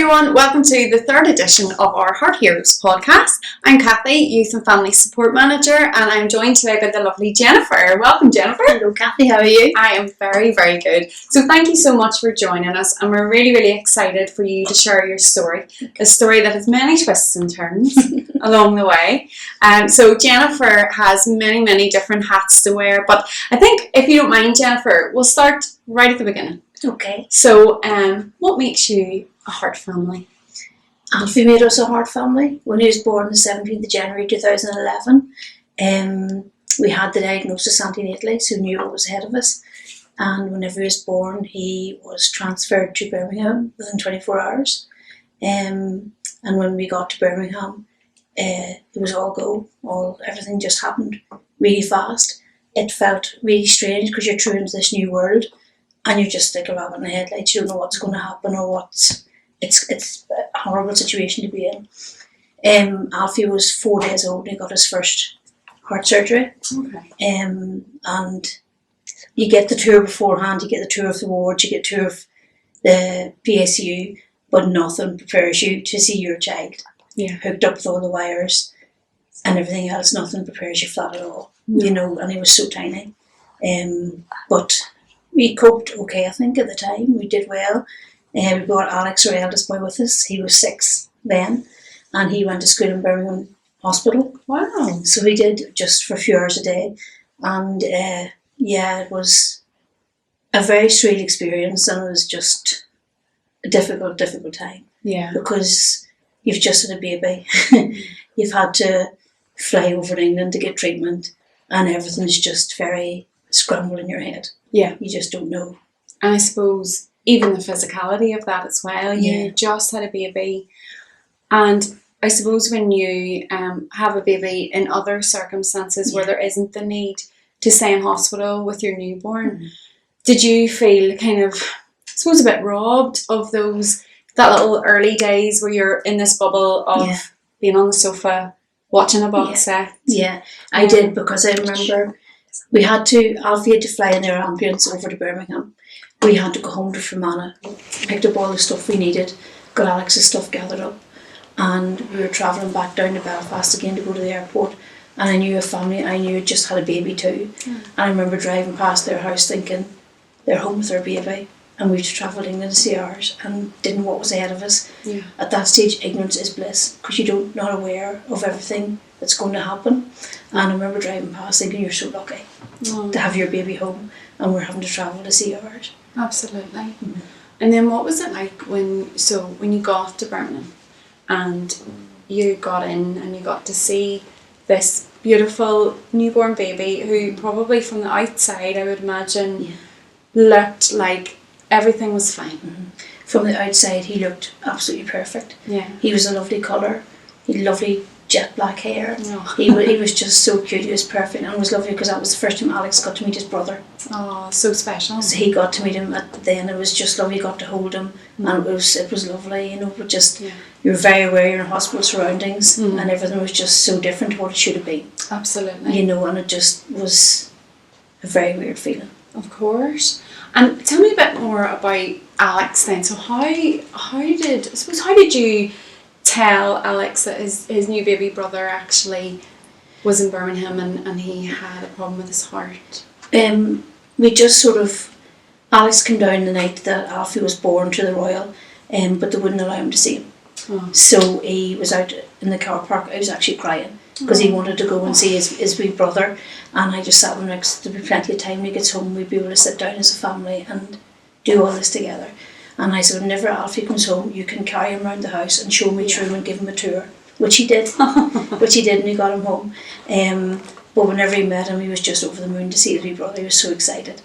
everyone, welcome to the third edition of our Heart Heroes podcast. I'm Cathy, Youth and Family Support Manager, and I'm joined today by the lovely Jennifer. Welcome, Jennifer. Hello, Cathy, how are you? I am very, very good. So thank you so much for joining us, and we're really, really excited for you to share your story. A story that has many twists and turns along the way. So Jennifer has many, many different hats to wear, but I think, if you don't mind, Jennifer, we'll start right at the beginning. Okay. So, what makes you a heart family? Alfie made us a heart family. When he was born on the 17th of January 2011, we had the diagnosis antenatally, so we knew what was ahead of us. And whenever he was born, he was transferred to Birmingham within 24 hours. And when we got to Birmingham, it was all go. Everything just happened really fast. It felt really strange because you're thrown into this new world. And you're just like a rabbit in the headlights. You don't know what's going to happen or what's. It's a horrible situation to be in. Alfie was 4 days old and he got his first heart surgery. Okay. And you get the tour beforehand. You get the tour of the ward. You get the tour of the PSU, but nothing prepares you to see your child. Yeah. Hooked up with all the wires and everything else. Nothing prepares you flat at all. No. You know, and he was so tiny. But we coped okay, I think, at the time. We did well. We brought Alex, our eldest boy, with us. He was 6 then, and he went to school in Birmingham Hospital. Wow. So he did just for a few hours a day. And it was a very strange experience, and it was just a difficult time. Yeah. Because you've just had a baby. You've had to fly over to England to get treatment, and everything's just very scrambled in your head. Yeah. You just don't know. And I suppose even the physicality of that as well. Yeah. You just had a baby. And I suppose when you have a baby in other circumstances where there isn't the need to stay in hospital with your newborn, did you feel kind of, I suppose, a bit robbed of that little early days where you're in this bubble of being on the sofa, watching a box set? Yeah, I did, because I remember Alfie had to fly in their ambulance over to Birmingham. We had to go home to Fermanagh, picked up all the stuff we needed, got Alex's stuff gathered up, and we were travelling back down to Belfast again to go to the airport. And I knew a family, I knew had just had a baby too. And I remember driving past their house thinking, they're home with their baby, and we had to travel to England to see ours, and didn't know what was ahead of us. Yeah. At that stage, ignorance is bliss, because you're not aware of everything that's going to happen. And I remember driving past thinking, you're so lucky to have your baby home, and we're having to travel to see ours. Absolutely. Mm-hmm. And then what was it like when you got to Birmingham and you got in and you got to see this beautiful newborn baby who probably from the outside, I would imagine, looked like everything was fine. Mm-hmm. From the outside, he looked absolutely perfect. Yeah. He was a lovely colour. He had lovely jet black hair. Oh. He was just so cute. He was perfect, and it was lovely because that was the first time Alex got to meet his brother. Oh, so special. So he got to meet him then. It was just lovely. He got to hold him, and it was lovely. You know, but just you're very aware you're in hospital surroundings, and everything was just so different to what it should have been. Absolutely. You know, and it just was a very weird feeling. Of course. And tell me a bit more about Alex then. So how did you tell Alex that his new baby brother actually was in Birmingham and he had a problem with his heart? We just Alex came down the night that Alfie was born to the Royal, but they wouldn't allow him to see him. Oh. So he was out in the car park. I was actually crying because he wanted to go and see his wee brother, and I just sat with him next. There'd be plenty of time when he gets home. We'd be able to sit down as a family and do all this together. And I said, whenever Alfie comes home, you can carry him around the house and show me through and give him a tour, which he did. Which he did, and he got him home. But whenever he met him, he was just over the moon to see his wee brother. He was so excited.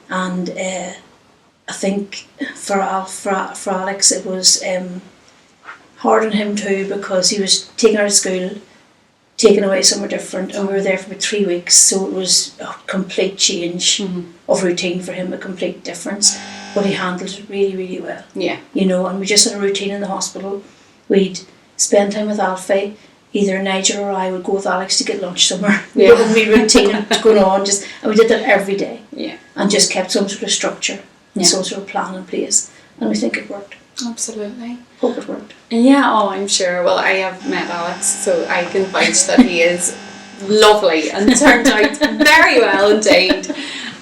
And I think for Alex, it was hard on him too, because he was taken out of school, taken away somewhere different, and we were there for about 3 weeks. So it was a complete change of routine for him, a complete difference. But he handled it really, really well. Yeah. You know, and we just had a routine in the hospital. We'd spend time with Alfie. Either Nigel or I would go with Alex to get lunch somewhere. Yeah. There would be routine going on, and we did that every day. Yeah. And just kept some sort of structure and some sort of plan in place. And we think it worked. Absolutely. Hope it worked. Yeah, oh, I'm sure. Well, I have met Alex, so I can vouch that he is lovely and turned out very well indeed.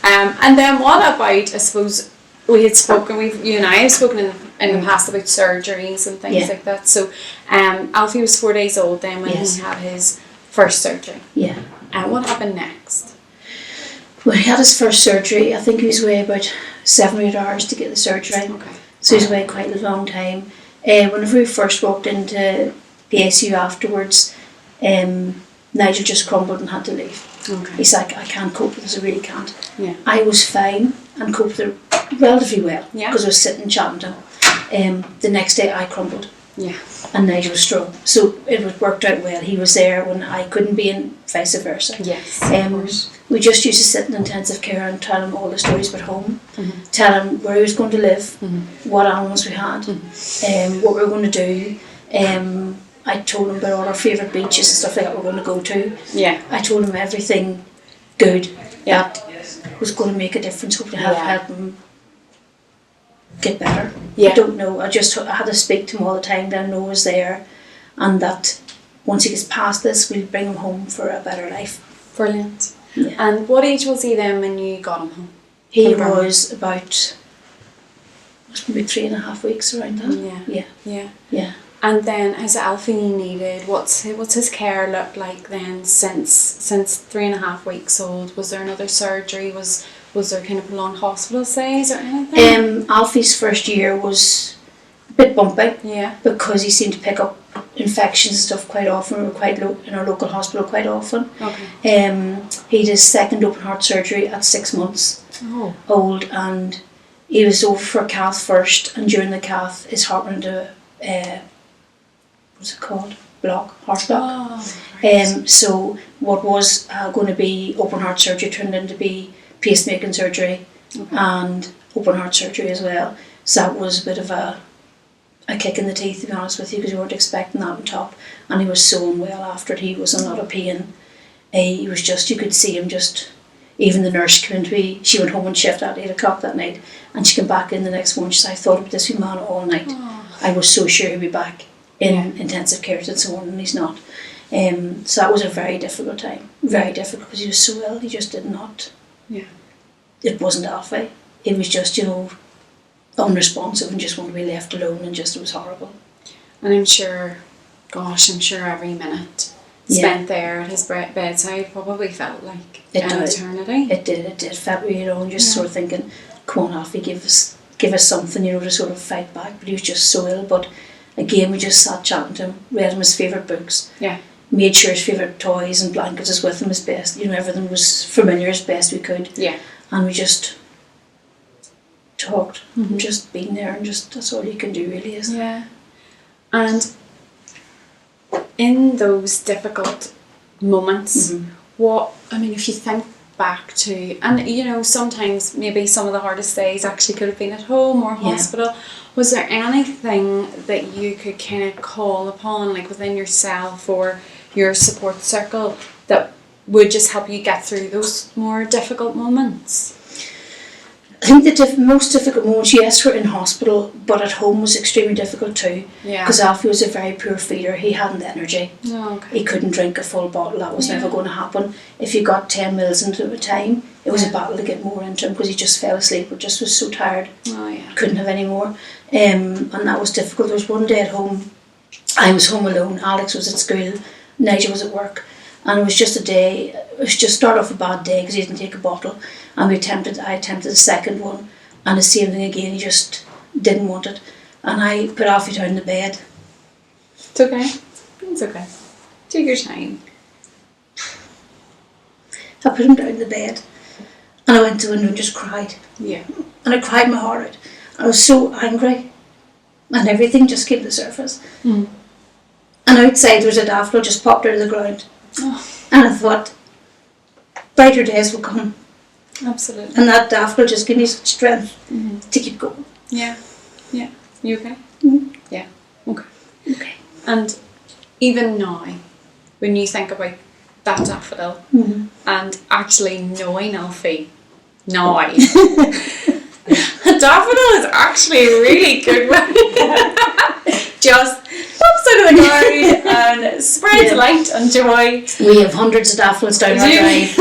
And then what about, I suppose, you and I have spoken in the past about surgeries and things like that. So Alfie was 4 days old then when he had his first surgery. Yeah. And what happened next? Well, he had his first surgery. I think he was away about 7 or 8 hours to get the surgery. Okay. So he was away quite a long time. Whenever we first walked into the ICU afterwards, Nigel just crumbled and had to leave. Okay. He's like, I can't cope with this, I really can't. Yeah. I was fine and coped with it relatively well because I was sitting chatting to him. The next day I crumbled. Yeah. And Nigel was strong. So it worked out well. He was there when I couldn't be, and vice versa. Yes. Of course. We just used to sit in intensive care and tell him all the stories about home, tell him where he was going to live, what animals we had, what we were going to do. I told him about all our favourite beaches and stuff like that we're going to go to. Yeah. I told him everything good that was going to make a difference, hopefully help him get better. Yeah. I don't know, I had to speak to him all the time that I know was there, and that once he gets past this we'll bring him home for a better life. Brilliant. Yeah. And what age was he then when you got him home? He was about, maybe 3.5 weeks, around that. Yeah. And then has Alfie needed, what's his care looked like then since 3.5 weeks old? Was there another surgery? Was there kind of prolonged hospital stays or anything? Alfie's first year was a bit bumpy. Yeah. Because he seemed to pick up infections and stuff quite often. We were quite in our local hospital quite often. Okay. He did his second open heart surgery at 6 months old, and he was over for a cath first, and during the cath his heart went into what's it called? Heart block. Oh, right. So what was going to be open heart surgery turned into be pacemaking surgery and open heart surgery as well. So that was a bit of a kick in the teeth, to be honest with you, because we weren't expecting that on top. And he was so unwell after it. He was in a lot of pain. He was just, you could see him just, even the nurse came in she went home on shift at 8 o'clock that night, and she came back in the next morning. She said, I thought of this wee man all night. I was so sure he'd be back in intensive care and so on, and he's not. So that was a very difficult time. Very difficult, because he was so ill. He just did not. Yeah. It wasn't Alfie. It was just, unresponsive and just wanted to be left alone, and just, it was horrible. And I'm sure every minute spent there at his bedside probably felt like an eternity. It did. Felt really, and just sort of thinking, come on Alfie, give us something, to sort of fight back. But he was just so ill. But again, we just sat chatting to him, read him his favourite books. Yeah. Made sure his favourite toys and blankets was with him as best. Everything was familiar as best we could. Yeah. And we just talked, just being there, and just, that's all you can do really, isn't it? Yeah. And in those difficult moments, if you think back to, and sometimes maybe some of the hardest days actually could have been at home or hospital, was there anything that you could kind of call upon, like within yourself or your support circle, that would just help you get through those more difficult moments? I think the most difficult moments, yes, were in hospital, but at home was extremely difficult too. Yeah. Because Alfie was a very poor feeder. He hadn't the energy. Oh, okay. He couldn't drink a full bottle. That was never going to happen. If you got 10 mils into it at a time, it was a battle to get more into him, because he just fell asleep or just was so tired. Oh, yeah. Couldn't have any more. And that was difficult. There was one day at home, I was home alone. Alex was at school. Nigel was at work. And it was just a day, it was just start off a bad day because he didn't take a bottle. And I attempted the second one, and the same thing again, he just didn't want it. And I put Alfie down in the bed. It's okay. It's okay. Take your time. I put him down in the bed, and I went to the window and just cried. Yeah. And I cried my heart out. I was so angry, and everything just came to the surface. And outside there was a daffodil just popped out of the ground. Oh. And I thought, brighter days will come. Absolutely. And that daffodil just gave me such strength to keep going. Yeah. Yeah. You okay? Yeah. Okay. Okay. And even now, when you think about that daffodil and actually knowing Alfie now, Daffodil is actually a really good one. Just pops out of the ground and spreads light and joy. We have hundreds of daffodils down our drive,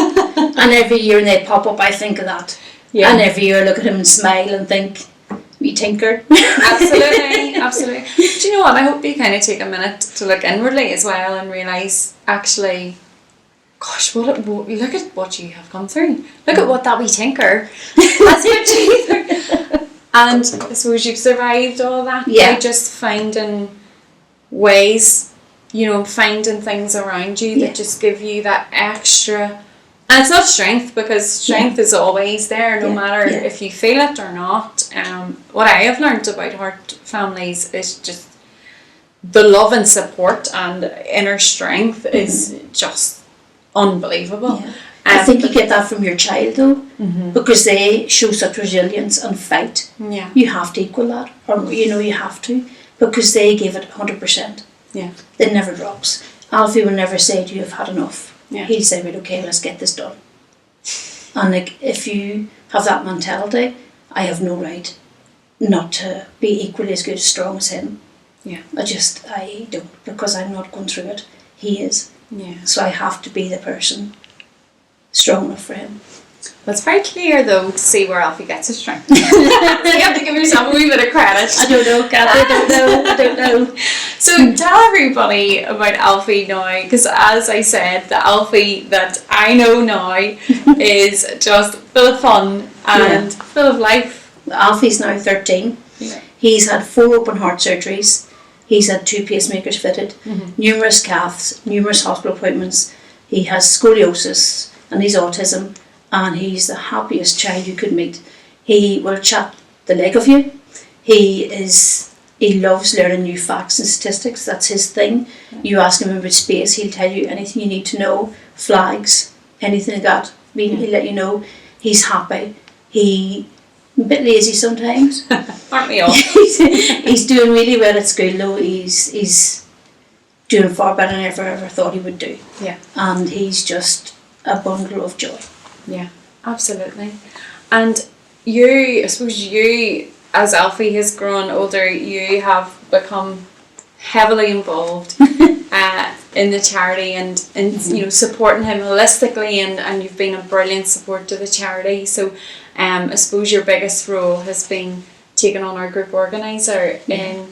and every year when they pop up, I think of that. Yeah. And every year I look at him and smile and think, we tinker. Absolutely, absolutely. Do you know what? I hope you kind of take a minute to look inwardly as well and realise, actually, gosh, look at what you have come through. Look at what that wee tinker has achieved. And I suppose you've survived all that by just finding ways, finding things around you that just give you that extra. And it's not strength, because strength is always there, no matter if you feel it or not. What I have learned about heart families is just the love and support and inner strength is just unbelievable. Yeah. I think you get that from your child though, because they show such resilience and fight. Yeah. You have to equal that, or you have to, because they give it 100%. Yeah. It never drops. Alfie will never say to you, "I've had enough." Yeah. He'll say, "Right, okay, let's get this done." And if you have that mentality, I have no right not to be equally as good, as strong as him. Yeah. I don't, because I'm not going through it. He is. Yeah. So I have to be the person strong enough for him. Well, it's very clear though to see where Alfie gets his strength. You have to give yourself a wee bit of credit. I don't know, Cathy. I don't know. So tell everybody about Alfie now, because as I said, the Alfie that I know now is just full of fun and full of life. Alfie's now 13. Yeah. He's had 4 open heart surgeries. He's had 2 pacemakers fitted, numerous caths, numerous hospital appointments. He has scoliosis and he's autism, and he's the happiest child you could meet. He will chat the leg of you. He loves learning new facts and statistics. That's his thing. You ask him about space, he'll tell you anything you need to know. Flags, anything like that. He'll let you know. He's happy. He's a bit lazy sometimes. Aren't we all? He's doing really well at school though. He's doing far better than I ever thought he would do. Yeah. And he's just a bundle of joy. Yeah, absolutely. And I suppose you, as Alfie has grown older, you have become heavily involved in the charity and supporting him holistically, and you've been a brilliant support to the charity. So I suppose your biggest role has been taking on our group organiser in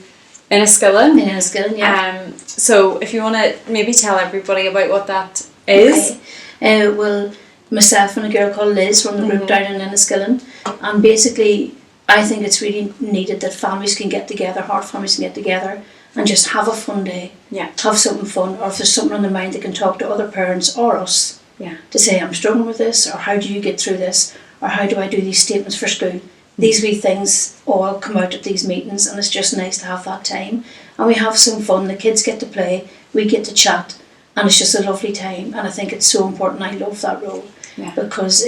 Enniskillen. In Enniskillen, yeah. So if you want to maybe tell everybody about what that is. Okay. Well, myself and a girl called Liz run the group down in Enniskillen, and basically I think it's really needed that families can get together, heart families can get together and just have a fun day. Yeah. Have something fun, or if there's something on their mind they can talk to other parents or us. Yeah. To say, I'm struggling with this, or how do you get through this, or how do I do these statements for school. These wee things all come out at these meetings, and it's just nice to have that time. And we have some fun, the kids get to play, we get to chat, and it's just a lovely time. And I think it's so important. I love that role because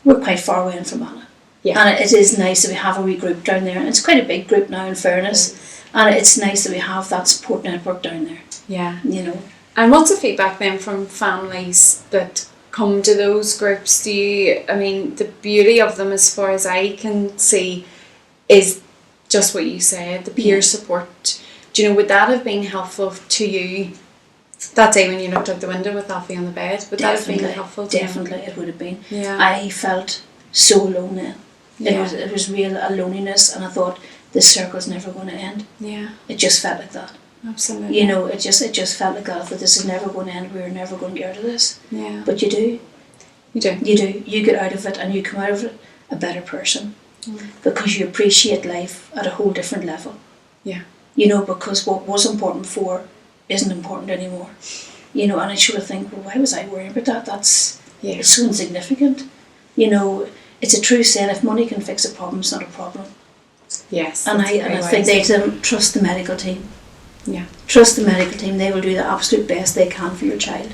we're quite far away in Fermanagh. Yeah. And it is nice that we have a wee group down there, and it's quite a big group now in fairness, and it's nice that we have that support network down there. Yeah. And what's the feedback then from families that come to those groups? The beauty of them, as far as I can see, is just what you said, the peer support. Would that have been helpful to you that day when you looked out the window with Alfie on the bed? Would that have been helpful to you? Definitely, it would have been. Yeah. I felt so alone then. Yeah. It was real a loneliness, and I thought, this circle's never going to end. Yeah. It just felt like that. Absolutely. It just felt like that. I thought, this is never going to end. We're never going to get out of this. Yeah. But you do. You do. You do. You get out of it, and you come out of it a better person because you appreciate life at a whole different level. Yeah. Because what was important before isn't important anymore. And I sort of think, well, why was I worrying about that? It's so insignificant. It's a true saying, if money can fix a problem, it's not a problem. Yes. And I think they trust the medical team. Yeah. Trust the medical team. They will do the absolute best they can for your child.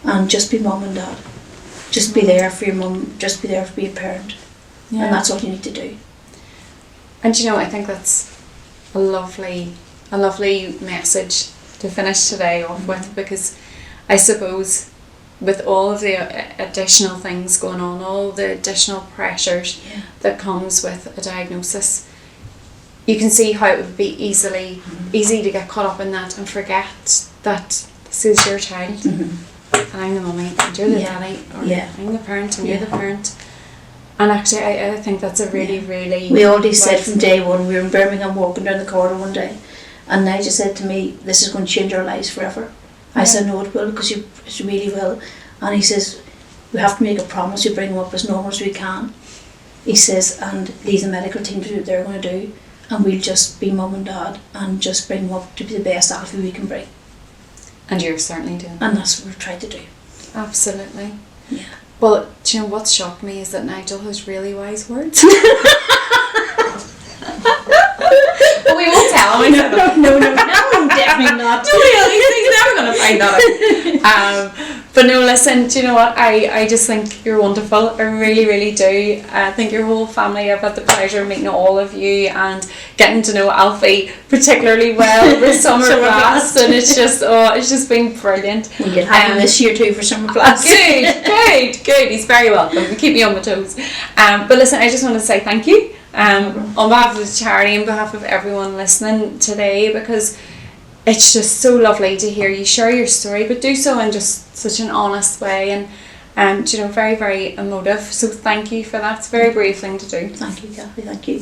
And just be mum and dad. Just be there for your mum. Just be there to be a parent. Yeah. And that's all you need to do. And I think that's a lovely message to finish today off with, because I suppose with all of the additional things going on, all the additional pressures that comes with a diagnosis, you can see how it would be easy to get caught up in that and forget that this is your child, and I'm the mummy and you're the daddy, or I'm the parent and you're the parent. And actually I think that's a really we already said from day one. We were in Birmingham walking down the corridor one day, and Nigel said to me, this is going to change our lives forever. I said, no, it will, because it really will. And he says, we have to make a promise to bring him up as normal as we can. He says, and leave the medical team to do what they're going to do, and we'll just be mum and dad and just bring him up to be the best Alfie we can bring. And you're certainly doing that. And that's what we've tried to do. Absolutely. Yeah. Well, do you know what's shocked me is that Nigel has really wise words. But we won't tell him. No, definitely not. He's never going to find that out. But no, listen, do you know what? I just think you're wonderful. I really do. I think your whole family, I've had the pleasure of meeting all of you and getting to know Alfie particularly well with summer class, and it's just been brilliant. We can have him this year too for summer class. Good. He's very welcome. Keep me on my toes. But listen, I just want to say thank you on behalf of the charity, on behalf of everyone listening today, because it's just so lovely to hear you share your story, but do so in just such an honest way, and very, very emotive. So thank you for that. It's a very brave thing to do. Thank you, Cathy. Thank you.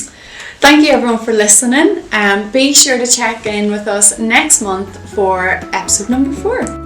Thank you everyone for listening. Be sure to check in with us next month for episode number 4.